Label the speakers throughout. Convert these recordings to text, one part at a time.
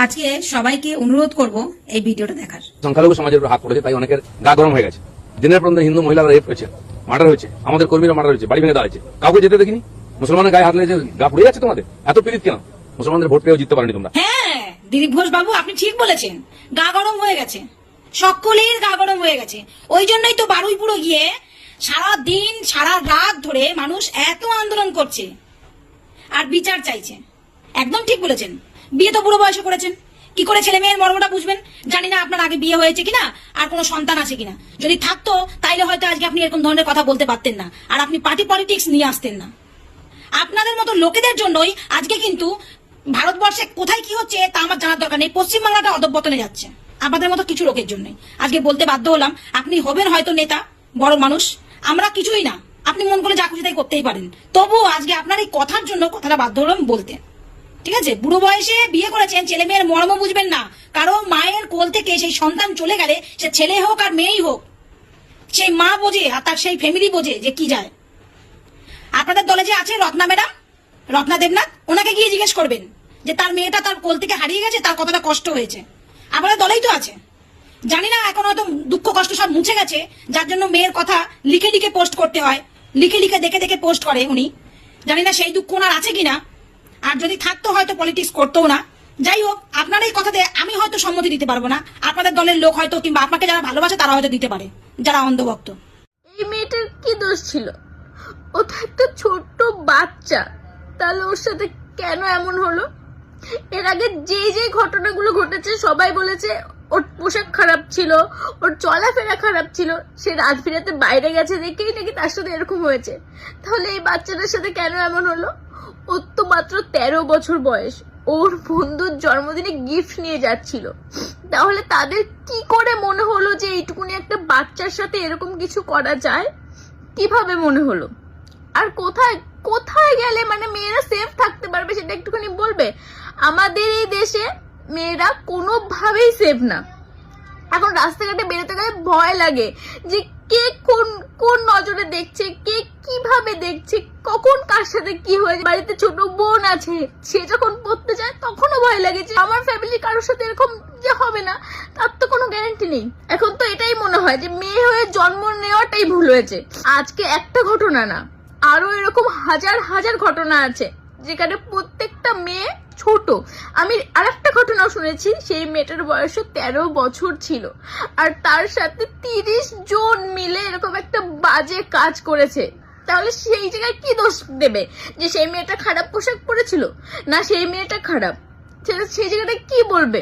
Speaker 1: আজকে সবাইকে অনুরোধ করব এই ভিডিওটা দেখার।
Speaker 2: সংখ্যালঘু সমাজের উপর হাত পড়েছে, তাই অনেকের গা গরম হয়ে গেছে। দিনের পর দিন হিন্দু মহিলারা রেপ হয়েছে, মার্ডার হয়েছে, আমাদের কর্মীরা মার্ডার হয়েছে, বাড়ি ভেঙে দাঁড়িয়েছে, কাউকে যেতে দেখিনি। মুসলমানের গায়ে হাত লেগেছে, গা পুড়ে যাচ্ছে তোমাদের। এত পীড়িত কেন? মুসলমানদের ভোট পেয়েও জিততে পারেনি তোমরা।
Speaker 1: হ্যাঁ দিলীপ ঘোষ বাবু, আপনি ঠিক বলেছেন, গা গরম হয়ে গেছে, সকলের গা গরম হয়ে গেছে। ওই জন্যই তো বারুইপুরে গিয়ে সারা দিন সারা রাত ধরে মানুষ এত আন্দোলন করছে আর বিচার চাইছে। একদম ঠিক বলেছেন। বিয়ে তো বুড়ো বয়সে করেছেন, কি করে ছেলে মেয়ের মর্মটা বুঝবেন? জানি না আপনার আগে বিয়ে হয়েছে কিনা আর কোনো সন্তান আছে কিনা। যদি থাকতো তাইলে হয়তো আজকে আপনি এরকম ধরনের কথা বলতে পারতেন না, আর আপনি পার্টি পলিটিক্স নিয়ে আসতেন না। আপনাদের মতো লোকেদের জন্যই আজকে কিন্তু ভারতবর্ষে কোথায় কি হচ্ছে তা আমার জানার দরকার নেই। পশ্চিমবাংলাটা অধঃপতনে যাচ্ছে আপনাদের মতো কিছু লোকের জন্যই। আজকে বলতে বাধ্য হলাম। আপনি হবেন হয়তো নেতা, বড় মানুষ, আমরা কিছুই না। আপনি মন করে যা খুশি তাই করতেই পারেন, তবুও আজকে আপনার এই কথার জন্য কথাটা বাধ্য হলাম বলতে। ঠিক আছে, বুড়ো বয়সে বিয়ে করেছেন, ছেলে মেয়ের মর্ম বুঝবেন না। কারো মায়ের কোল থেকে সেই সন্তান চলে গেলে, সে ছেলে হোক আর মেয়েই হোক, সেই মা বোঝে আর তার সেই ফ্যামিলি বোঝে যে কি যায়। আপনাদের দলে যে আছে রত্না ম্যাডাম, রত্না দেবনাথ, ওনাকে গিয়ে জিজ্ঞেস করবেন যে তার মেয়েটা তার কোল থেকে হারিয়ে গেছে, তার কতটা কষ্ট হয়েছে। আপনাদের দলেই তো আছে। জানি না এখন হয়তো দুঃখ কষ্ট সব মুছে গেছে, যার জন্য মেয়ের কথা লিখে লিখে পোস্ট করতে হয়, লিখে লিখে দেখে দেখে পোস্ট করে উনি। জানি না সেই দুঃখ ওনার আছে কিনা, আর যদি থাকতো হয়তো পলিটিক্স করতেও না। যাই হোক, আপনার এই কথাতে আমি হয়তো সম্মতি দিতে পারবো না, আপনাদের দলের লোক হয়তো, কিংবা আপনাকে যারা ভালোবাসে তারা হয়তো দিতে পারে, যারা অন্ধভক্ত।
Speaker 3: এই মেয়েটার কি দোষ ছিল? ও তো একটা ছোট্ট বাচ্চা, তাহলে ওর সাথে কেন এমন হলো? এর আগে যে ঘটনাগুলো ঘটেছে সবাই বলেছে ওর পোশাক খারাপ ছিল, ওর চলাফেরা খারাপ ছিল, সে রাত ফিরাতে বাইরে গেছে দেখেই নাকি তার সাথে এরকম হয়েছে। তাহলে এই বাচ্চাটার সাথে কেন এমন হলো? ওর তো মাত্র 13 বছর বয়স, ওর বন্ধুর জন্মদিনে গিফট নিয়ে যাচ্ছিল। তাহলে তাদের কি করে মনে হলো যে এইটুকুনি একটা বাচ্চার সাথে এরকম কিছু করা যায়? কিভাবে মনে হলো? আর কোথায় কোথায় গেলে মানে মেয়েরা সেফ থাকতে পারবে সেটা একটুখানি বলবে? আমাদের এই দেশে মেয়েরা কোনোভাবেই সেফ না। এখন রাস্তাঘাটে বেরোতে গেলে ভয় লাগে যে কে কোন কোন নজরে দেখছে, কে কিভাবে দেখছে, কখন কার সাথে কি হয়েছে। বাড়িতে ছোট বোন আছে, সে যখন পড়তে যায় তখনও ভয় লাগে যে আমার ফ্যামিলি কারোর সাথে এরকম যে হবে না, তার তো কোনো গ্যারান্টি নেই। এখন তো এটাই মনে হয় যে মেয়ে হয়ে জন্ম নেওয়াটাই ভুল হয়েছে। আজকে একটা ঘটনা না, আরো এরকম হাজার হাজার ঘটনা আছে যেখানে প্রত্যেকটা মেয়ে ছোট। আমি আরেকটা ঘটনাও শুনেছি, সেই মেয়েটার বয়স 13 বছর ছিল, আর তার সাথে 30 জন মিলে এরকম একটা বাজে কাজ করেছে। তাহলে সেই জায়গায় কি দোষ দেবে? যে সেই মেয়েটা খারাপ পোশাক পরেছিল, না সেই মেয়েটা খারাপ, সেই জায়গাটা কি বলবে?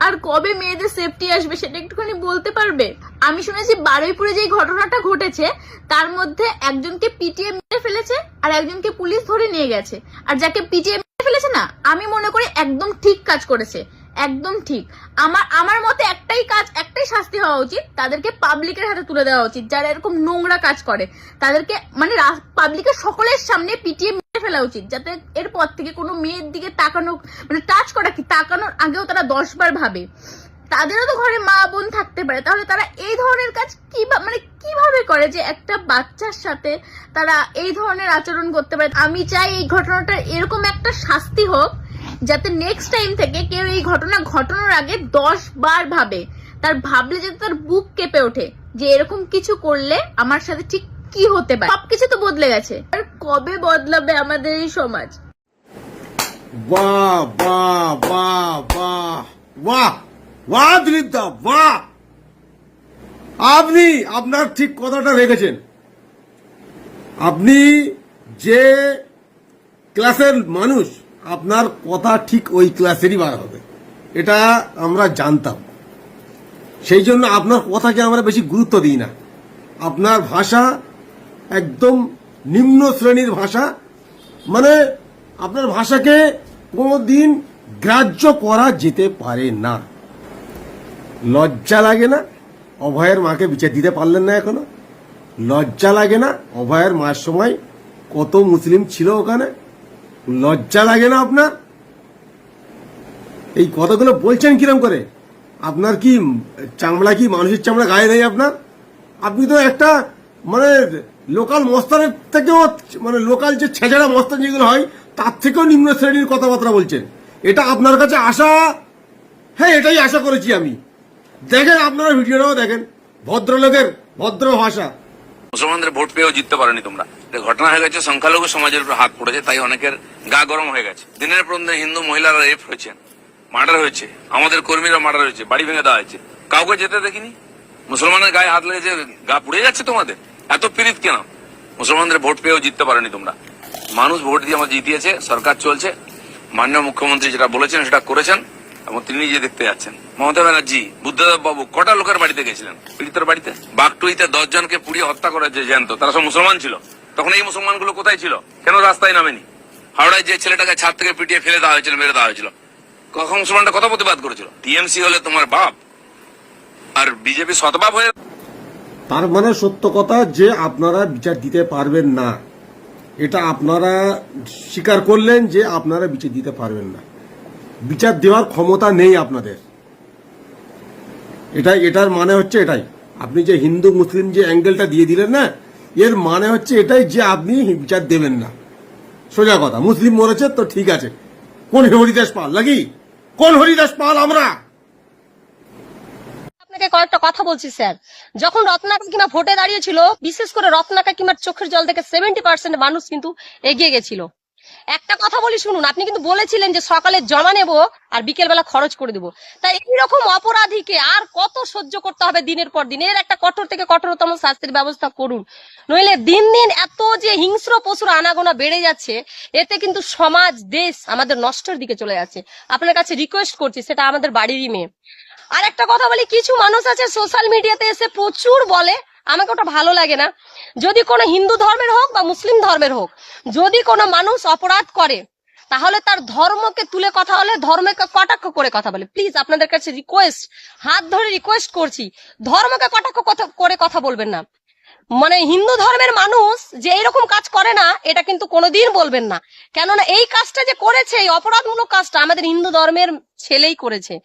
Speaker 3: আর কবে মেয়েদের সেফটি আসবে সেটা একটুখানি বলতে পারবে? আমি শুনেছি বারুইপুরে যে ঘটনাটা ঘটেছে তার মধ্যে একজনকে পিটিয়ে মেরে ফেলেছে আর একজনকে পুলিশ ধরে নিয়ে গেছে। আর যাকে পিটিয়ে মেরে ফেলেছে না, আমি মনে করি একদম ঠিক কাজ করেছে, একদম ঠিক। আমার মতে একটাই শাস্তি হওয়া উচিত, তাদেরকে পাবলিকের হাতে তুলে দেওয়া উচিত। যারা এরকম নোংরা কাজ করে তাদেরকে মানে পাবলিকের সকলের সামনে পিটিয়ে মেরে ফেলা উচিত, যাতে এরপর থেকে কোনো মেয়ের দিকে তাকানো মানে টাচ করা কি তাকানোর আগেও তারা 10 বার ভাবে। তাদেরও তো ঘরে মা বোন থাকতে পারে, তাহলে তারা এই ধরনের কাজ কিভাবে করে যে একটা বাচ্চার সাথে তারা এই ধরনের আচরণ করতে পারে? আমি চাই এই ঘটনাটার এরকম একটা শাস্তি হোক যাতে নেক্সট টাইম থেকে কেউ এই ঘটনা ঘটানোর আগে 10 বার ভাবে। তার ভাবলে যাতে তার বুক কেঁপে ওঠে যে এরকম কিছু করলে আমার সাথে ঠিক কি হতে পারে। সবকিছু তো বদলে গেছে, আর কবে বদলাবে আমাদের এই সমাজ?
Speaker 4: বাহ বাহ বাহ বাহ বাহ বাহ দিলীপ দা, বাহ! আপনি আপনার ঠিক কথাটা রেখেছেন। আপনি যে ক্লাসের মানুষ, আপনার কথা ঠিক ওই ক্লাসেরই বার হবে, এটা আমরা জানতাম। সেই জন্য আপনার কথাকে আমরা বেশি গুরুত্ব দিই না। আপনার ভাষা একদম নিম্ন শ্রেণীর ভাষা, মানে আপনার ভাষাকে কোনোদিন গ্রাহ্য করা যেতে পারে না। লজ্জা লাগে না? অভয়ের মাকে বিচার দিতে পারলেন না এখনো? লজ্জা লাগে না? অভয়ের মার সময় কত মুসলিম ছিল ওখানে, লজ্জা লাগে না আপনার? এই কথাগুলো বলছেন কিরম করে? আপনার কি চামড়া কি মানুষের চামড়া গায়ে নেই আপনার? আপনি তো একটা মানে লোকাল মস্তানের থেকেও মানে লোকাল যে ছেঁচড়া মস্তান যেগুলো হয় তার থেকেও নিম্ন শ্রেণীর কথাবার্তা বলছেন। এটা আপনার কাছে আসা হ্যাঁ, এটাই আশা করেছি আমি। দেখেন, আপনারা ভিডিওটাও দেখেন, ভদ্রলোকের ভদ্র ভাষা।
Speaker 2: মুসলমানদের ভোট পেয়েও জিততে পারেনি তোমরা। এটা ঘটনা হয়ে গেছে, সংখ্যালঘু সমাজের উপর হাত পড়েছে, তাই অনেকের গা গরম হয়ে গেছে। দিনের পর দিন হিন্দু মহিলারা রেপ হয়েছে, মার্ডার হয়েছে, আমাদের কর্মীরা মার্ডার হয়েছে, বাড়ি ভেঙে দেওয়া হয়েছে, কাউকে যেতে দেখিনি। মুসলমানের গায়ে হাত লেগেছে, গা পুড়ে যাচ্ছে তোমাদের। এত পীড়িত কেন? মুসলমানদের ভোট পেয়েও জিততে পারেনি তোমরা। মানুষ ভোট দিয়ে আমার জিতিয়েছে, সরকার চলছে, মাননীয় মুখ্যমন্ত্রী যেটা বলেছেন সেটা করেছেন এবং তিনি নিজে দেখতে যাচ্ছেন। মমতা ব্যানার্জি, বুদ্ধদেব বাবু কটা লোকের বাড়িতে গেছিলেন? পীড়িতের বাড়িতে। বাগটুইতে 10 জনকে পুড়িয়ে হত্যা করেছে জ্যান্ত, তারা সব মুসলমান ছিল। তখন এই মুসলমানগুলো কোথায় ছিল? কেন রাস্তায় নামেনি? হাওড়ায় যে ছেলেটাকে ছাদ থেকে পিটিয়ে ফেলে দেওয়া হয়েছিল, মেরে দেওয়া হয়েছিল, কখন মুসলমানটা কত প্রতিবাদ করেছিল? টিএমসি হলে তোমার বাপ আর বিজেপি শতবাপ হয়ে।
Speaker 4: তার মানে সত্য কথা যে আপনারা বিচার দিতে পারবেন না, এটা আপনারা স্বীকার করলেন যে আপনারা বিচার দিতে পারবেন না, বিচার দেওয়ার ক্ষমতা নেই আপনাদের। এটার মানে হচ্ছে এটাই। আপনি যে হিন্দু মুসলিম যে অ্যাঙ্গেলটা দিয়ে দিলেন না, এর মানে হচ্ছে এটাই যে আপনি বিচার দেবেন না। সোজা কথা, মুসলিম মরেছে তো ঠিক আছে, কোন হরিদাস পাল লাগি? কোন হরিদাস পাল আমরা?
Speaker 5: আপনাকে কয়েকটা কথা বলছি স্যার। যখন রত্না কাকিমা ভোটে দাঁড়িয়েছিল, বিশেষ করে রত্না কাকিমার চোখের জল থেকে 70% মানুষ কিন্তু এগিয়ে গেছিল। একটা কথা বলি শুনুন, আপনি কিন্তু বলেছিলেন যে সকালে জমা নেব আর বিকেল বেলা খরচ করে দেবো। তাই এইরকম অপরাধীকে আর কত সহ্য করতে হবে দিনের পর দিন? এর একটা কঠোর থেকে কঠোরতম শাস্তির ব্যবস্থা করুন, নইলে দিন দিন এত যে হিংস্র পশুর আনাগোনা বেড়ে যাচ্ছে, এতে কিন্তু সমাজ দেশ আমাদের নষ্টের দিকে চলে যাচ্ছে। আপনার কাছে রিকোয়েস্ট করছি, সেটা আমাদের বাড়িরই মেয়ে। আর একটা কথা বলি, কিছু মানুষ আছে সোশ্যাল মিডিয়াতে এসে প্রচুর বলে, আমাকে ওটা ভালো লাগে না। যদি কোনো হিন্দু ধর্মের হোক বা মুসলিম ধর্মের হোক, যদি কোনো মানুষ অপরাধ করে তাহলে তার ধর্মকে তুলে কথা বলে, ধর্মকে কটাক্ষ করে কথা বলে। প্লিজ আপনাদের কাছে রিকোয়েস্ট, হাত ধরে রিকোয়েস্ট করছি, ধর্মকে কটাক্ষ করে কথা বলবেন না। মানে হিন্দু ধর্মের মানুষ যে এইরকম কাজ করে না, এটা কিন্তু কোনোদিন বলবেন না। কেননা এই কাজটা যে করেছে, এই অপরাধমূলক কাজটা আমাদের হিন্দু ধর্মের ছেলেই করেছে।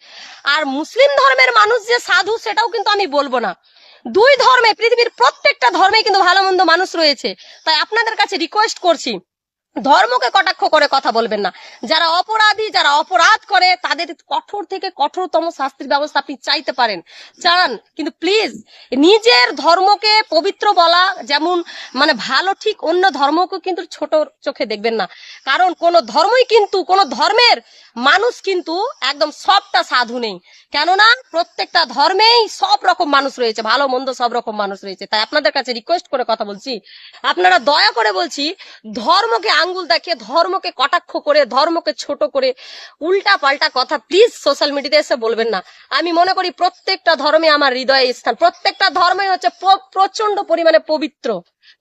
Speaker 5: আর মুসলিম ধর্মের মানুষ যে সাধু, সেটাও কিন্তু আমি বলবো না। দুই ধর্মে, পৃথিবীর প্রত্যেকটা ধর্মে কিন্তু ভালো মন্দ মানুষ রয়েছে। তাই আপনাদের কাছে রিকোয়েস্ট করছি, ধর্মকে কটাক্ষ করে কথা বলবেন না। যারা অপরাধী, যারা অপরাধ করে, তাদের কঠোর থেকে কঠোরতম শাস্তির ব্যবস্থা আপনি চাইতে পারেন, চান, কিন্তু প্লিজ নিজের ধর্মকে পবিত্র বলা যেমন মানে ভালো, ঠিক অন্য ধর্মকে কিন্তু ছোট চোখে দেখবেন না। কারণ কোন ধর্মই কিন্তু, কোন ধর্মের মানুষ কিন্তু একদম সবটা সাধু নেই। কেননা প্রত্যেকটা ধর্মেই সব রকম মানুষ রয়েছে, ভালো মন্দ সব রকম মানুষ রয়েছে। তাই আপনাদের কাছে রিকোয়েস্ট করে কথা বলছি, আপনারা দয়া করে বলছি, ধর্মকে আঙ্গুল দেখিয়ে, ধর্মকে কটাক্ষ করে, ধর্মকে ছোট করে উল্টা পাল্টা কথা প্লিজ সোশ্যাল মিডিয়াতে এসে বলবেন না। আমি মনে করি প্রত্যেকটা ধর্মে আমার হৃদয়ে স্থান, প্রত্যেকটা ধর্মই হচ্ছে প্রচন্ড পরিমাণে পবিত্র,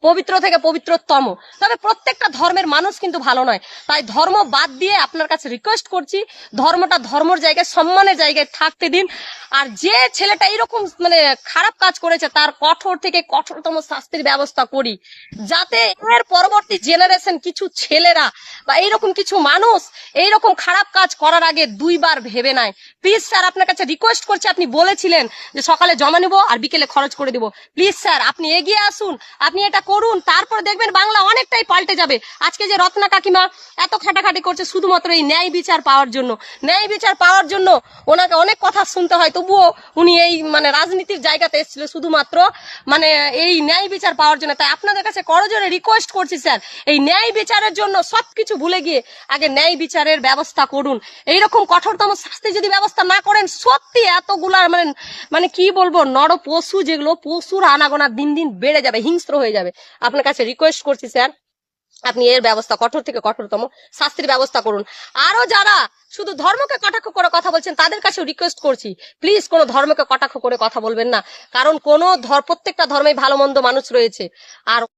Speaker 5: পবিত্র থেকে পবিত্রতম। তবে প্রত্যেকটা ধর্মের মানুষ কিন্তু ভালো নয়। তাই ধর্ম বাদ দিয়ে আপনার কাছে রিকোয়েস্ট করছি, ধর্মটা ধর্মের জায়গায়, সম্মানের জায়গায় থাকতে দিন। আর যে ছেলেটা এইরকম মানে খারাপ কাজ করেছে, তার কঠোর থেকে কঠোরতম শাস্তির ব্যবস্থা করি, যাতে এর পরবর্তী জেনারেশন কিছু ছেলেরা বা এইরকম কিছু মানুষ এইরকম খারাপ কাজ করার আগে দুইবার ভেবে নেয়। প্লিজ স্যার, আপনার কাছে রিকোয়েস্ট করছি, আপনি বলেছিলেন যে সকালে জমা নেবো আর বিকেলে খরচ করে দেবো। প্লিজ স্যার, আপনি এগিয়ে আসুন, আপনি এটা করুন, তারপর দেখবেন বাংলা অনেকটাই পাল্টে যাবে। আজকে যে রত্না কাকিমা এত খাটাখাটি করছে শুধুমাত্র এই ন্যায় বিচার পাওয়ার জন্য, ন্যায় বিচার পাওয়ার জন্য ওনাকে অনেক কথা শুনতে হয়, তবুও উনি এই মানে রাজনীতির জায়গাতে এসেছিল শুধুমাত্র মানে এই ন্যায় বিচার পাওয়ার জন্য। তাই আপনাদের কাছে করজোরে রিকোয়েস্ট করছি স্যার, এই ন্যায় বিচারের জন্য সবকিছু ভুলে গিয়ে আগে ন্যায় বিচারের ব্যবস্থা করুন। এইরকম কঠোরতম শাস্তি যদি ব্যবস্থা না করেন, সত্যি এতগুলা মানে কি বলবো, নর পশু যেগুলো, পশুর আনাগোনা দিন দিন বেড়ে যাবে, হিংস্র হয়ে যাবে। আপনার কাছে রিকোয়েস্ট করছি স্যার, আপনি এর ব্যবস্থা, কঠোর থেকে কঠোরতম শাস্তির ব্যবস্থা করুন। আরো যারা শুধু ধর্মকে কটাক্ষ করে কথা বলছেন, তাদের কাছে রিকোয়েস্ট করছি, প্লিজ কোনো ধর্মকে কটাক্ষ করে কথা বলবেন না। কারণ প্রত্যেকটা ধর্মে ভালো মন্দ মানুষ রয়েছে। আর